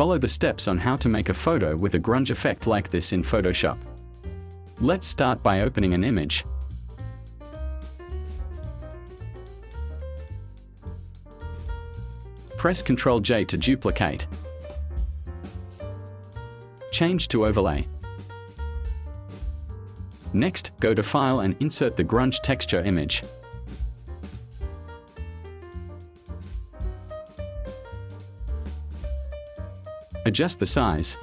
Follow the steps on how to make a photo with a grunge effect like this in Photoshop. Let's start by opening an image. Press Ctrl J to duplicate. Change to overlay. Next, go to File and insert the grunge texture image. Adjust the size.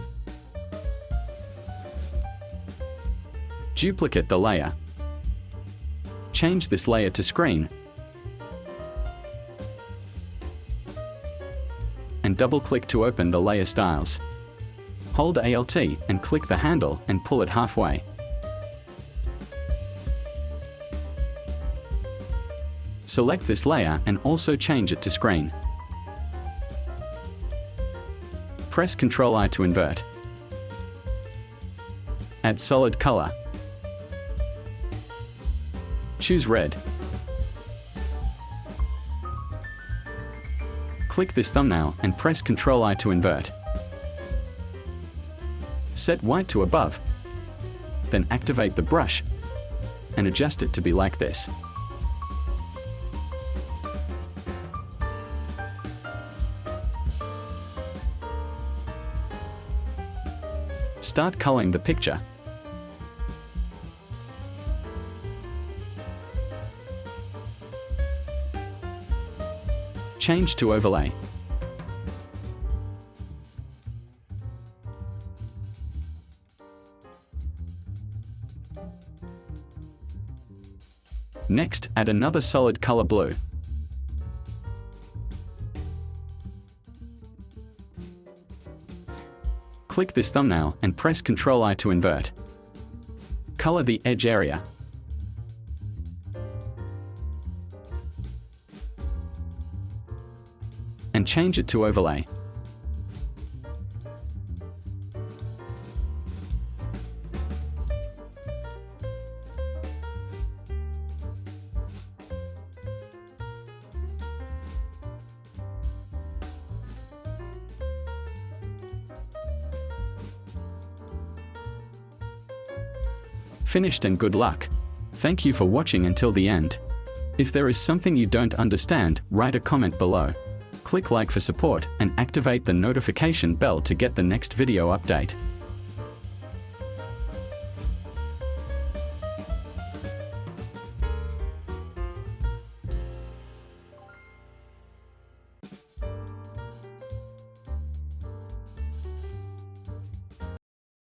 Duplicate the layer. Change this layer to screen. And double-click to open the layer styles. Hold Alt and click the handle and pull it halfway. Select this layer and also change it to screen. Press Ctrl I to invert. Add solid color. Choose red. Click this thumbnail and press Ctrl I to invert. Set white to above. Then activate the brush and adjust it to be like this. Start coloring the picture. Change to overlay. Next, add another solid color blue. Click this thumbnail and press Ctrl I to invert. Color the edge area. And change it to overlay. Finished and good luck. Thank you for watching until the end. If there is something you don't understand, write a comment below. Click like for support and activate the notification bell to get the next video update.